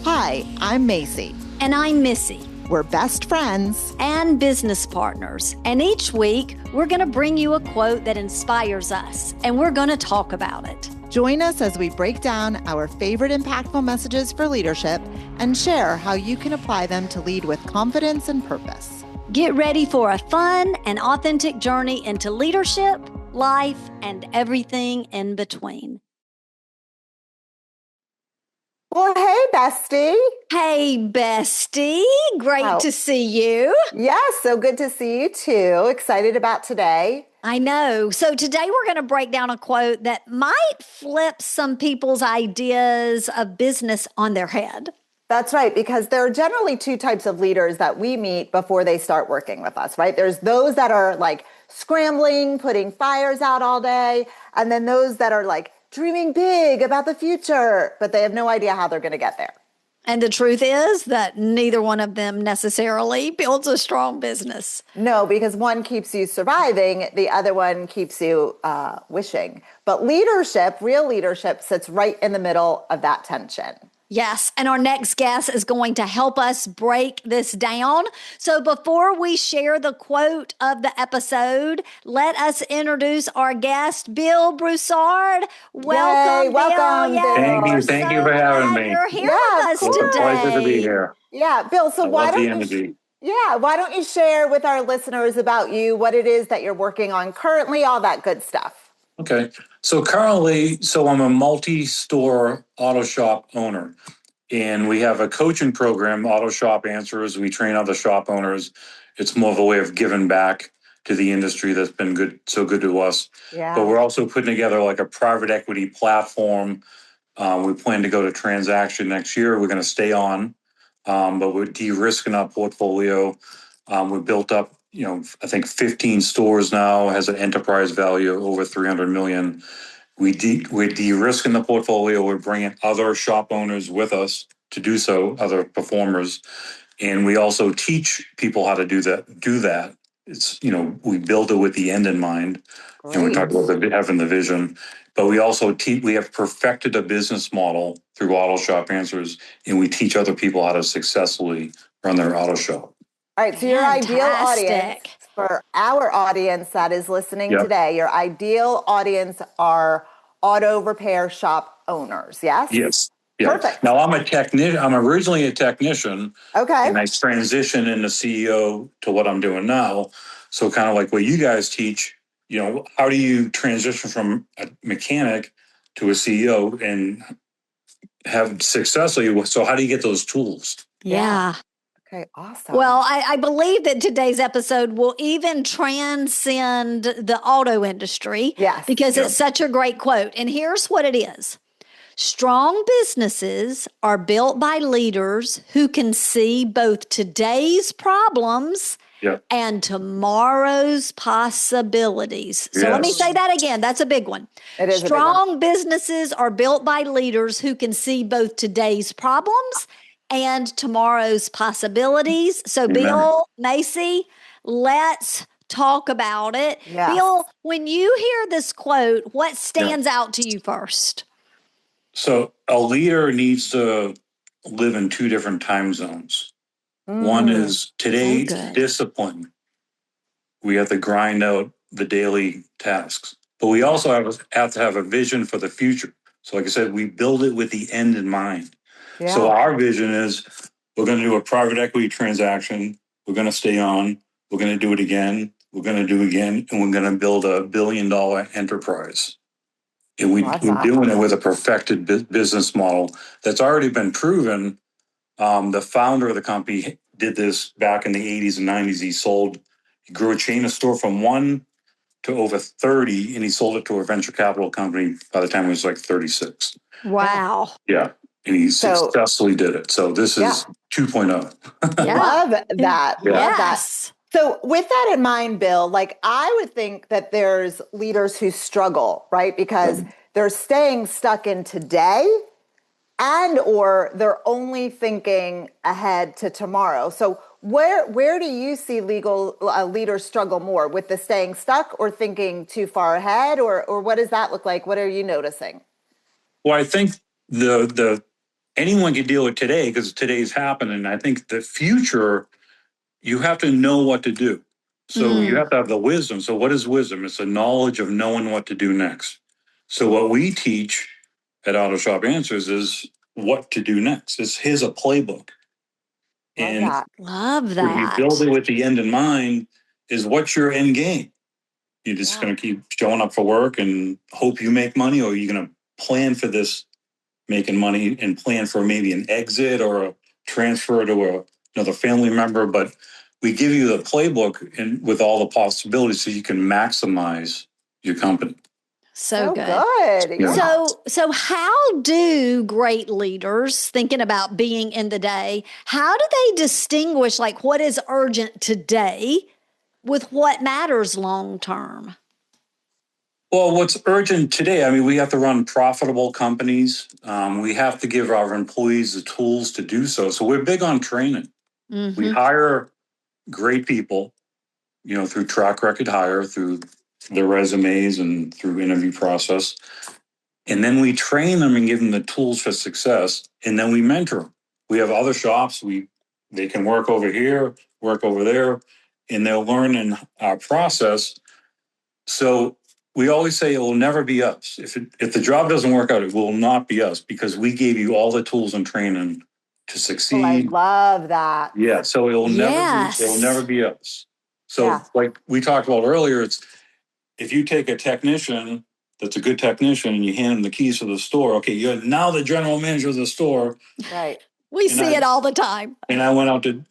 Hi, I'm Macy. And I'm Missy. We're best friends and business partners. And each week, we're going to bring you a quote that inspires us, and we're going to talk about it. Join us as we break down our favorite impactful messages for leadership and share how you can apply them to lead with confidence and purpose. Get ready for a fun and authentic journey into leadership, life, and everything in between. Well, hey, bestie. Hey, bestie. Great to see you. Yes, so good to see you too. Excited about today. I know. So today we're going to break down a quote that might flip some people's ideas of business on their head. That's right, because there are generally two types of leaders that we meet before they start working with us, right? There's those that are like scrambling, putting fires out all day, and then those that are like dreaming big about the future, but they have no idea how they're going to get there. And the truth is that neither one of them necessarily builds a strong business. No, because one keeps you surviving, the other one keeps you wishing. But leadership, real leadership, sits right in the middle of that tension. Yes, and our next guest is going to help us break this down. So before we share the quote of the episode, let us introduce our guest, Bill Brusard. Welcome, welcome, Bill. Thank you for having me. You're here with us today. It's a pleasure to be here. Yeah, Bill, so why don't you share with our listeners about you, what it is that you're working on currently, all that good stuff. Okay. So currently, I'm a multi-store auto shop owner, and we have a coaching program, Auto Shop Answers. We train other shop owners. It's more of a way of giving back to the industry that's been so good to us. Yeah. But we're also putting together like a private equity platform. We plan to go to transaction next year. We're going to stay on, but we're de-risking our portfolio. We built up, I think 15 stores now, has an enterprise value of over $300 million. We're de-risking the portfolio. We're bringing other shop owners with us to do so, other performers. And we also teach people how to do that. It's, we build it with the end in mind. Great. And we talk about having the vision. But we also we have perfected a business model through Auto Shop Answers, and we teach other people how to successfully run their auto shop. All right, so your ideal audience, for our audience that is listening today, your ideal audience are auto repair shop owners, yes? Yes. Yeah. Perfect. Now, I'm a technician. I'm originally a technician. Okay. And I transitioned into CEO to what I'm doing now. So kind of like what you guys teach, how do you transition from a mechanic to a CEO and have successfully? So how do you get those tools? Yeah. Okay, awesome. Well, I believe that today's episode will even transcend the auto industry. Yes. Because it's such a great quote. And here's what it is. Strong businesses are built by leaders who can see both today's problems and tomorrow's possibilities. So let me say that again. That's a big one. It is Strong businesses are built by leaders who can see both today's problems and tomorrow's possibilities. So Bill, Macy, let's talk about it. Yes. Bill, when you hear this quote, what stands out to you first? So a leader needs to live in two different time zones. One is today's discipline. We have to grind out the daily tasks, but we also have to have a vision for the future. So like I said, we build it with the end in mind. Yeah. So our vision is we're going to do a private equity transaction. We're going to stay on. We're going to do it again. We're going to do it again. And we're going to build $1 billion enterprise. And we're doing it with a perfected business model that's already been proven. The founder of the company did this back in the 80s and 90s. He grew a chain of store from 1 to over 30, and he sold it to a venture capital company by the time he was like 36. Wow. Yeah. And he successfully did it. So this is 2.0. Love that. Yes. Love that. So with that in mind, Bill, like I would think that there's leaders who struggle, right? Because they're staying stuck in today and or they're only thinking ahead to tomorrow. So where do you see leaders struggle more, with the staying stuck or thinking too far ahead, or what does that look like? What are you noticing? Well, I think the anyone can deal with today because today's happening. I think the future, you have to know what to do. So you have to have the wisdom. So what is wisdom? It's the knowledge of knowing what to do next. So what we teach at Auto Shop Answers is what to do next. Here's a playbook. And Love when you that. build it with the end in mind, is what's your end game? You're just going to keep showing up for work and hope you make money, or you're going to plan for this making money and plan for maybe an exit or a transfer to another family member. But we give you the playbook and with all the possibilities so you can maximize your company. So good. Yeah. So how do great leaders, thinking about being in the day, how do they distinguish like what is urgent today with what matters long term? Well, what's urgent today, I mean, we have to run profitable companies. We have to give our employees the tools to do so. So we're big on training. We hire great people, through track record hire, through their resumes and through interview process. And then we train them and give them the tools for success. And then we mentor them. We have other shops. They can work over here, work over there, and they'll learn in our process. So we always say it will never be us. If the job doesn't work out, it will not be us because we gave you all the tools and training to succeed. I love that. Yeah. So it will never be us. So like we talked about earlier, it's if you take a technician that's a good technician and you hand him the keys to the store, okay, you're now the general manager of the store. Right. We see it all the time. And I went out to,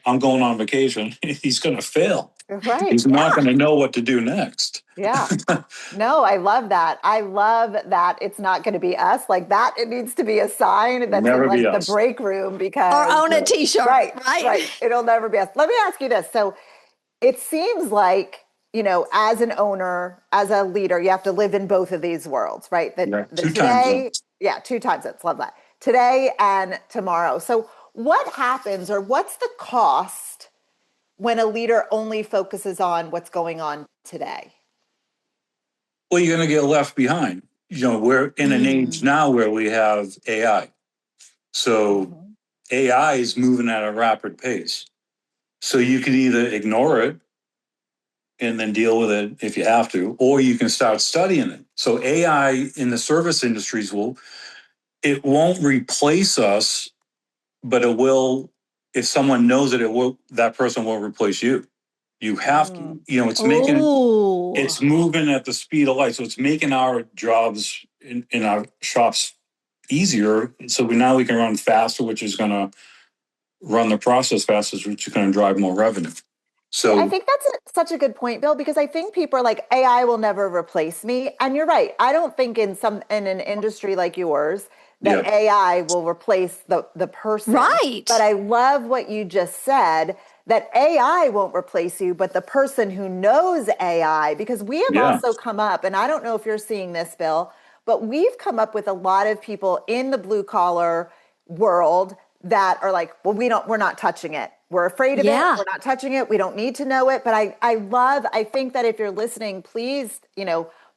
I'm going on vacation. He's going to fail. Right. He's not going to know what to do next. Yeah. No, I love that. I love that it's not going to be us like that. It needs to be a sign that's in like the break room because. Or own a t-shirt. Right. It'll never be us. Let me ask you this. So it seems like, as an owner, as a leader, you have to live in both of these worlds, right? Two time zones. Love that. Today and tomorrow. So what happens or what's the cost when a leader only focuses on what's going on today? Well, you're going to get left behind. We're in an age now where we have AI. So AI is moving at a rapid pace. So you can either ignore it and then deal with it if you have to, or you can start studying it. So AI in the service industries it won't replace us, but it will, if someone knows it, that person will replace you. You have to, it's moving at the speed of light. So it's making our jobs in our shops easier. So now we can run faster, which is going to run the process faster, which is going to drive more revenue. So I think that's such a good point, Bill, because I think people are like, AI will never replace me. And you're right. I don't think in an industry like yours that AI will replace the person. Right. But I love what you just said, that AI won't replace you, but the person who knows AI, because we have also come up, and I don't know if you're seeing this, Bill, but we've come up with a lot of people in the blue collar world that are like, well, we're not touching it. We're afraid of it. We're not touching it. We don't need to know it. But I think that if you're listening, please,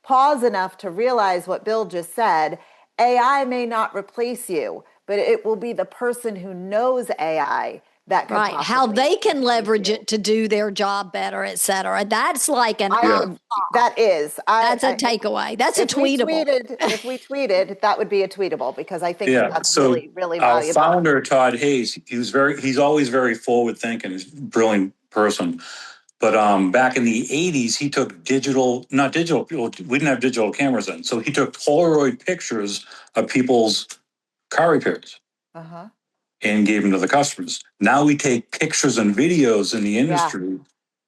pause enough to realize what Bill just said. AI may not replace you, but it will be the person who knows AI that can how they can leverage it to do their job better, et cetera. That's like that's a takeaway. That's a tweetable. If we tweeted, that would be a tweetable because I think that's really, really valuable. Our founder, Todd Hayes, he's always very forward thinking. He's a brilliant person. But back in the 80s, he took we didn't have digital cameras then. So he took Polaroid pictures of people's car repairs and gave them to the customers. Now we take pictures and videos in the industry,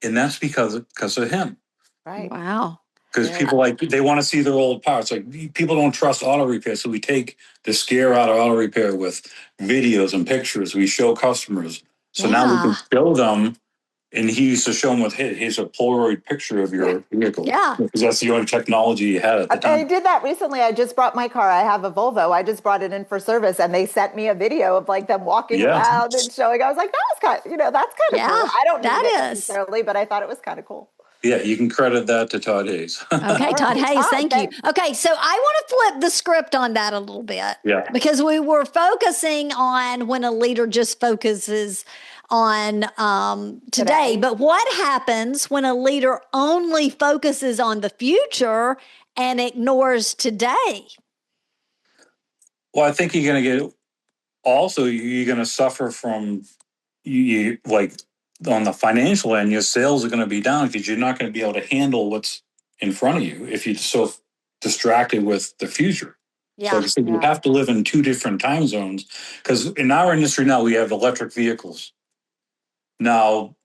and that's because of him. Right. Wow. Because people they want to see their old parts. Like people don't trust auto repair. So we take the scare out of auto repair with videos and pictures. We show customers. So now we can show them. And he used to show them here's a Polaroid picture of your vehicle. Yeah. Because that's the only technology he had at the time. I did that recently. I just brought my car. I have a Volvo. I just brought it in for service and they sent me a video of like them walking around and showing. I was like, that was kind of, that's kind of cool. I don't need it necessarily, but I thought it was kind of cool. Yeah, you can credit that to Todd Hayes. Okay, Todd Hayes, thank you. Okay, so I want to flip the script on that a little bit. Yeah. Because we were focusing on when a leader just focuses on today. But what happens when a leader only focuses on the future and ignores today? Well, I think you're going to get, also, you're going to suffer from, you like, on the financial end, your sales are going to be down because you're not going to be able to handle what's in front of you if you're so distracted with the future. Yeah. So you have to live in two different time zones, because in our industry now we have electric vehicles. Now,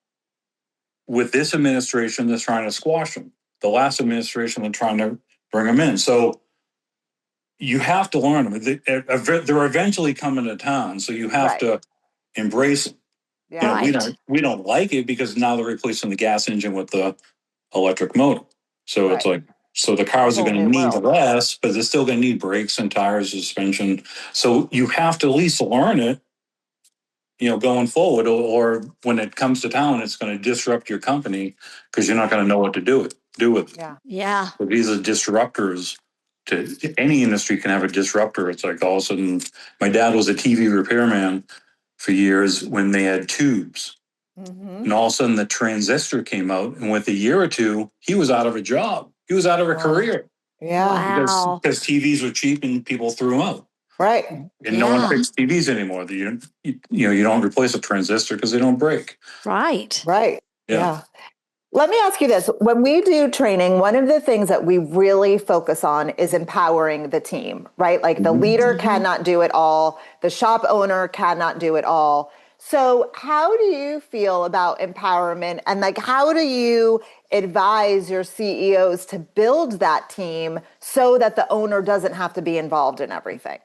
with this administration, they're trying to squash them. The last administration, they're trying to bring them in. So you have to learn them. They're eventually coming to town, so you have to embrace them. Yeah. You know, we don't like it because now they're replacing the gas engine with the electric motor. So it's like, so the cars are going to need less, but they're still going to need brakes and tires, suspension. So you have to at least learn it, you know, going forward, or when it comes to town, it's going to disrupt your company because you're not going to know what to do with it. Yeah. Yeah. So these are disruptors. To any industry can have a disruptor. It's like all of a sudden, my dad was a TV repairman for years when they had tubes. And all of a sudden the transistor came out, and with a year or two, he was out of a job. He was out of a career. Yeah. Wow. Because TVs were cheap and people threw them out. Right. And no one fixed TVs anymore. You know, you don't replace a transistor because they don't break. Right. Right. Yeah. Let me ask you this. When we do training, one of the things that we really focus on is empowering the team, right? Like the leader cannot do it all. The shop owner cannot do it all. So how do you feel about empowerment, and like, how do you advise your CEOs to build that team so that the owner doesn't have to be involved in everything?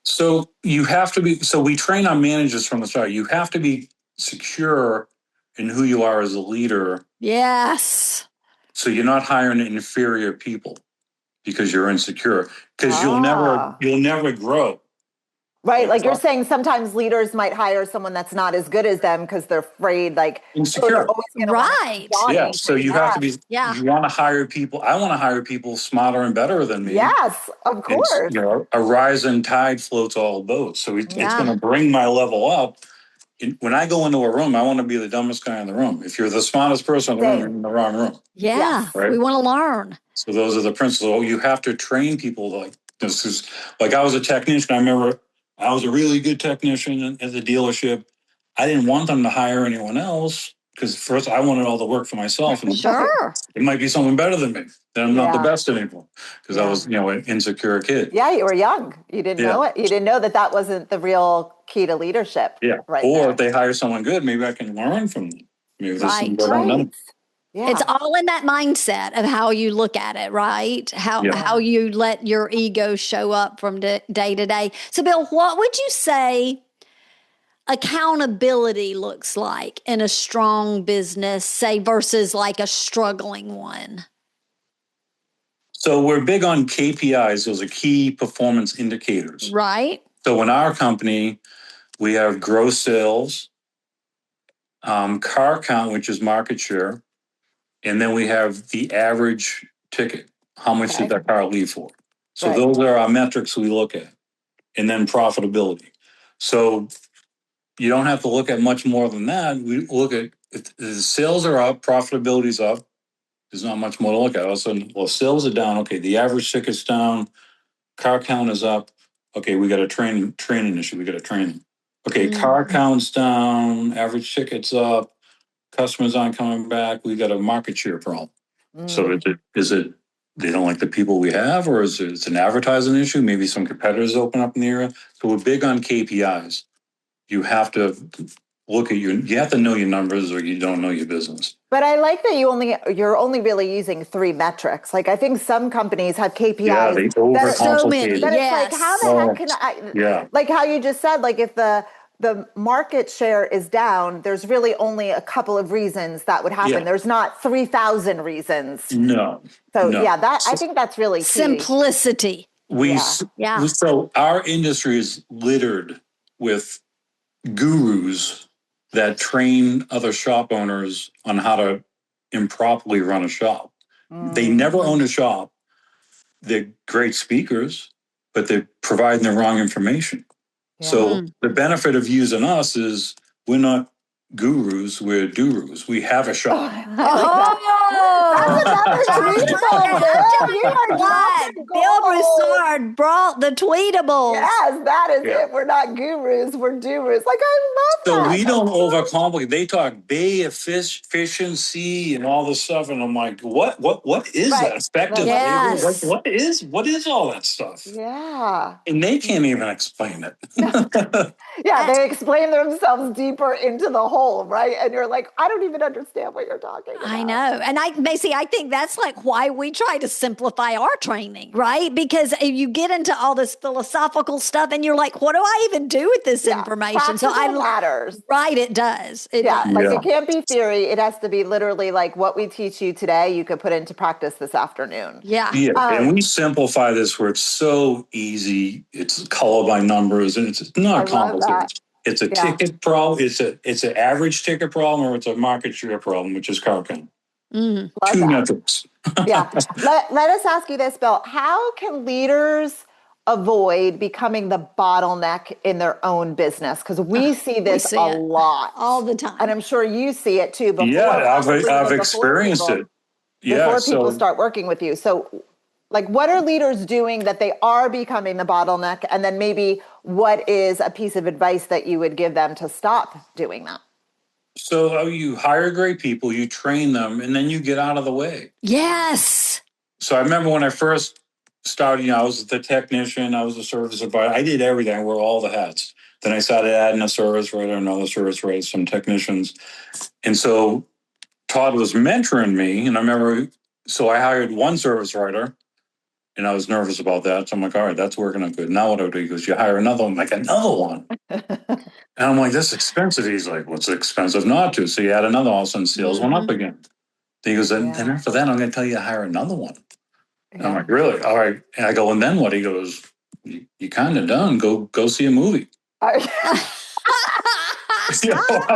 So you have to be, so we train our managers from the start. You have to be secure in who you are as a leader. Yes. So you're not hiring inferior people because you're insecure, because you'll never grow. Right. Like you're saying, sometimes leaders might hire someone that's not as good as them because they're afraid, like, insecure. Right. Yeah. So you have to be, you want to hire people. I want to hire people smarter and better than me. Yes, of course. It's, you know, a rising tide floats all boats. So it's going to bring my level up. When I go into a room, I want to be the dumbest guy in the room. If you're the smartest person in the room, you're in the wrong room. Yeah. Right? We want to learn. So those are the principles. You have to train people like this. Is like, I was a technician. I remember I was a really good technician at the dealership. I didn't want them to hire anyone else because first I wanted all the work for myself. And it might be someone better than me. Then I'm not the best anymore because I was, you know, an insecure kid. Yeah, you were young. You didn't know it. You didn't know that that wasn't the real key to leadership. Yeah. Right. Or if they hire someone good, maybe I can learn from them. Maybe there's something I don't know. Yeah. It's all in that mindset of how you look at it, right? How you let your ego show up from day to day. So, Bill, what would you say accountability looks like in a strong business, say, versus like a struggling one? So we're big on KPIs. Those are key performance indicators. Right. So in our company, we have gross sales, car count, which is market share, and then we have the average ticket. How much did that car leave for? So those are our metrics we look at. And then profitability. So you don't have to look at much more than that. We look at if the sales are up, profitability's up. There's not much more to look at. All of a sudden, well, sales are down. Okay, the average ticket's down. Car count is up. Okay, we got a training issue. We got to train them. Okay, car count's down. Average ticket's up. Customers aren't coming back. We got a market share problem. So is it they don't like the people we have, or is it's an advertising issue? Maybe some competitors open up in the area. So we're big on KPIs. You have to look at you have to know your numbers or you don't know your business. But I like that you're only really using 3 metrics. Like I think some companies have KPIs. Yeah, they overcomplicate. So many. But it's like, how the heck can I? Like how you just said, like if the market share is down, there's really only a couple of reasons that would happen. There's not 3,000 reasons. No. So I think that's really key. Simplicity. So our industry is littered with gurus that train other shop owners on how to improperly run a shop. They never own a shop. They're great speakers, but they're providing the wrong information. Yeah. So the benefit of using us is we're not gurus, we're durus. We have a shop. That's another tweetable, Bill. You are dropping Bill gold. Brusard brought the tweetables. Yes, that is it. We're not gurus, we're doers. Like, I love that. So we don't overcomplicate. They talk bay efficiency and all this stuff, and I'm like, what is that? Effective labor? Yes. What is all that stuff? Yeah. And they can't even explain it. Yeah, they explain themselves deeper into the whole, right? And you're like, I don't even understand what you're talking about. I know. And Macy, I think that's like why we try to simplify our training, right? Because you get into all this philosophical stuff and you're like, what do I even do with this information? So matters. Right, it does. It does. Like it can't be theory. It has to be literally like what we teach you today, you could put into practice this afternoon. Yeah. And we simplify this where it's so easy. It's color by numbers and it's not complicated. It's a ticket problem. It's an average ticket problem, or it's a market share problem, which is car count. Two metrics. Let us ask you this, Bill. How can leaders avoid becoming the bottleneck in their own business? Because we see this a lot. All the time. And I'm sure you see it too. I've experienced it. Before people start working with you. So like, what are leaders doing that they are becoming the bottleneck? And then maybe what is a piece of advice that you would give them to stop doing that? So you hire great people, you train them, and then you get out of the way. Yes. So I remember when I first started, I was the technician, I was a service advisor. I did everything. I wore all the hats. Then I started adding a service writer, another service writer, some technicians. And so Todd was mentoring me. And I remember, so I hired one service writer. And I was nervous about that. So I'm like, all right, that's working out good. Now what do I do? He goes, you hire another one. I'm like, another one? And I'm like, that's expensive. He's like, what's expensive not to? So you add another, all of a sudden sales went up again. Then he goes, and after that, I'm going to tell you to hire another one. And I'm like, really? All right. And I go, and then what? He goes, you kind of done. Go see a movie. I'm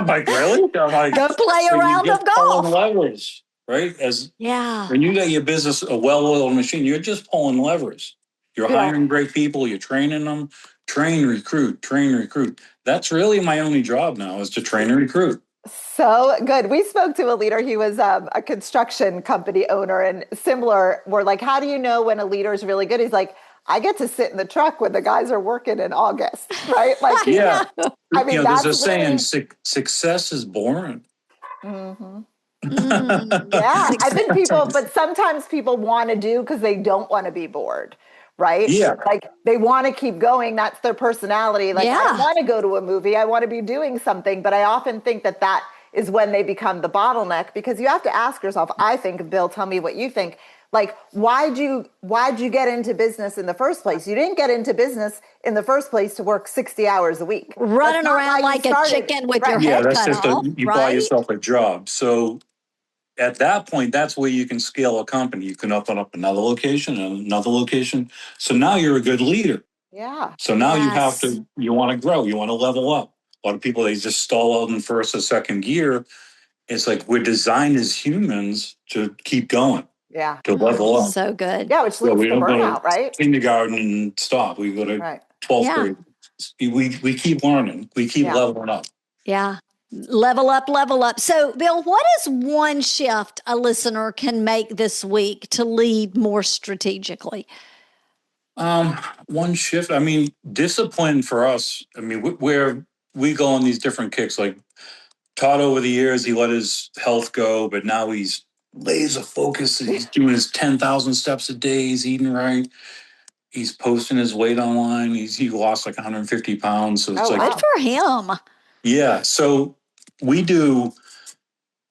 like, really? I'm like, go play a round of golf. Levers. Right? When you got your business a well-oiled machine, you're just pulling levers. You're hiring great people, you're training them, train, recruit. That's really my only job now is to train and recruit. So good. We spoke to a leader. He was a construction company owner and similar. We're like, how do you know when a leader is really good? He's like, I get to sit in the truck when the guys are working in August, right? Like, I mean, there's a saying, success is boring. I think but sometimes people want to do because they don't want to be bored, right? Yeah. Like they want to keep going. That's their personality. Like I want to go to a movie. I want to be doing something. But I often think that is when they become the bottleneck, because you have to ask yourself, I think, Bill, tell me what you think. Like, why'd you get into business in the first place? You didn't get into business in the first place to work 60 hours a week. Running around like a chicken with your head cut off. You buy yourself a job. So at that point, that's where you can scale a company. You can open up another location and another location. So now you're a good leader. Yeah. So now you want to grow. You want to level up. A lot of people, they just stall out in first or second gear. It's like we're designed as humans to keep going. Yeah. To level up. So good. Yeah, which leads to burnout, right? Kindergarten and stop. We go to 12th grade. We keep learning. We keep leveling up. Yeah. Level up. So, Bill, what is one shift a listener can make this week to lead more strategically? One shift. I mean, discipline for us. I mean, where we go on these different kicks. Like Todd, over the years, he let his health go, but now he's laser focused. He's doing his 10,000 steps a day. He's eating right. He's posting his weight online. He lost like 150 pounds. So it's good for him. Yeah. So we do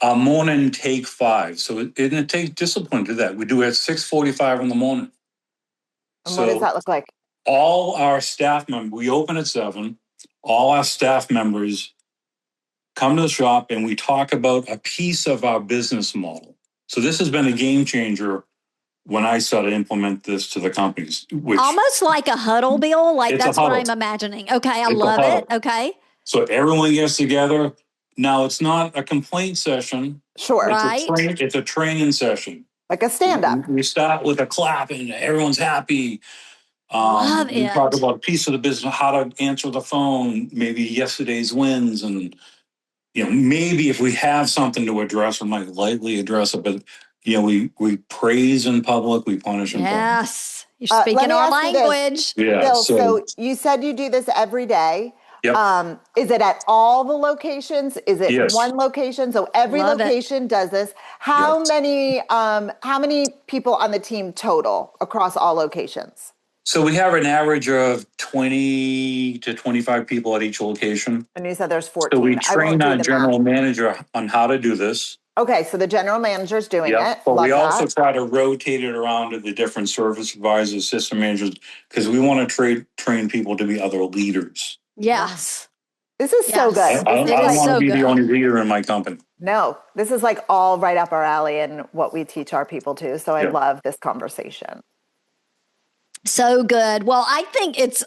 a morning take 5. So it takes discipline to do that. We do it at 6:45 in the morning. And what does that look like? All our staff members, we open at 7. All our staff members come to the shop and we talk about a piece of our business model. So this has been a game changer when I started to implement this to the companies. Almost like a huddle, Bill. Like that's what I'm imagining. Okay, I love it. Okay. So everyone gets together. Now, it's not a complaint session. Sure. Right. It's a training session. Like a stand-up. We start with a clap and everyone's happy. Love We it. talk about a piece of the business, how to answer the phone, maybe yesterday's wins. And, maybe if we have something to address, we might lightly address it. But, we praise in public, we punish in public. Yes. You're Let speaking me our ask you this. language. Yeah. Bill, so you said you do this every day. Yep. Is it at all the locations? Is it Yes. one location? So every Love it. location does this. How Yes. many people on the team total across all locations? So we have an average of 20 to 25 people at each location. And you said there's 14. So we I won't train do our the general math. manager on how to do this. Okay, so the general manager's doing it. But Love we also that. try to rotate it around to the different service advisors, system managers, because we want to train people to be other leaders. Yes. This is so Yes. good. I This don't is want so to be good. the only leader in my company. no, this is like all right up our alley and what we teach our people too. So I Yeah. love this conversation. So good. Well, I think it's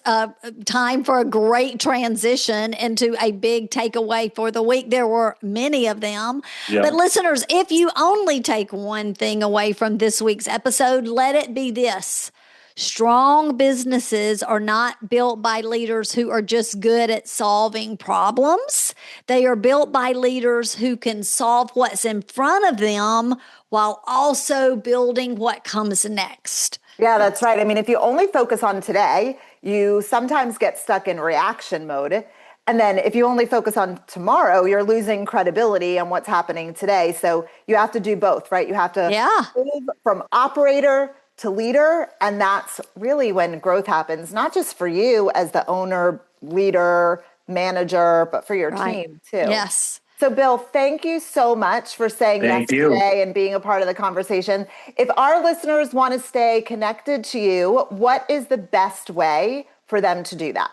time for a great transition into a big takeaway for the week. There were many of them. Yeah. But listeners, if you only take one thing away from this week's episode, let it be this. Strong businesses are not built by leaders who are just good at solving problems. They are built by leaders who can solve what's in front of them while also building what comes next. Yeah, that's right. I mean, if you only focus on today, you sometimes get stuck in reaction mode. And then if you only focus on tomorrow, you're losing credibility on what's happening today. So you have to do both, right? You have to move from operator to leader. And that's really when growth happens, not just for you as the owner, leader, manager, but for your team too. Yes. So Bill, thank you so much for saying yes today and being a part of the conversation. If our listeners want to stay connected to you, what is the best way for them to do that?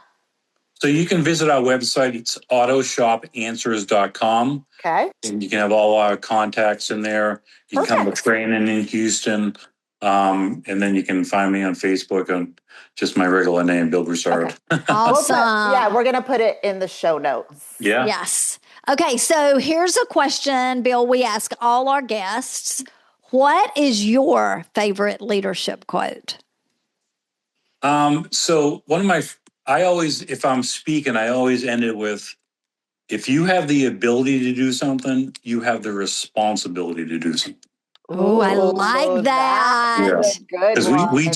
So you can visit our website. It's autoshopanswers.com. Okay. And you can have all our contacts in there. You can come to training in Houston. And then you can find me on Facebook on just my regular name, Bill Brusard. Okay. Awesome. We're going to put it in the show notes. Yeah. Yes. Okay, so here's a question, Bill, we ask all our guests. What is your favorite leadership quote? So if I'm speaking, I always end it with, if you have the ability to do something, you have the responsibility to do something. Oh, I like that. Because we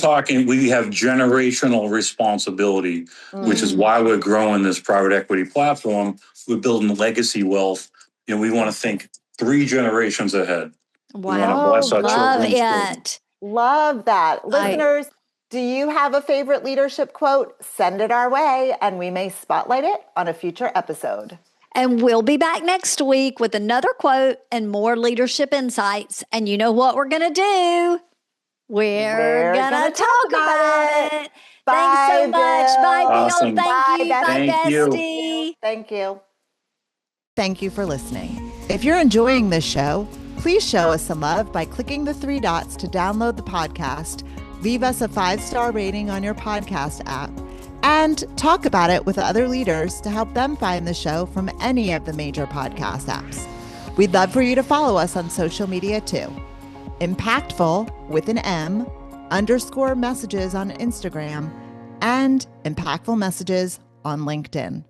have generational responsibility, which is why we're growing this private equity platform. We're building legacy wealth. We want to think 3 generations ahead. Wow. Bless our Love children. it. Love that. Listeners, do you have a favorite leadership quote? Send it our way and we may spotlight it on a future episode. And we'll be back next week with another quote and more leadership insights. And you know what we're going to do? We're going to talk about it. Thanks so much. Bye, Awesome. Bill. Thank you. Bye, Thank you. bestie. Thank you. Thank you for listening. If you're enjoying this show, please show us some love by clicking the 3 dots to download the podcast, leave us a 5-star rating on your podcast app, and talk about it with other leaders to help them find the show from any of the major podcast apps. We'd love for you to follow us on social media too. Mpactful with an M _ messages on Instagram and Mpactful Messages on LinkedIn.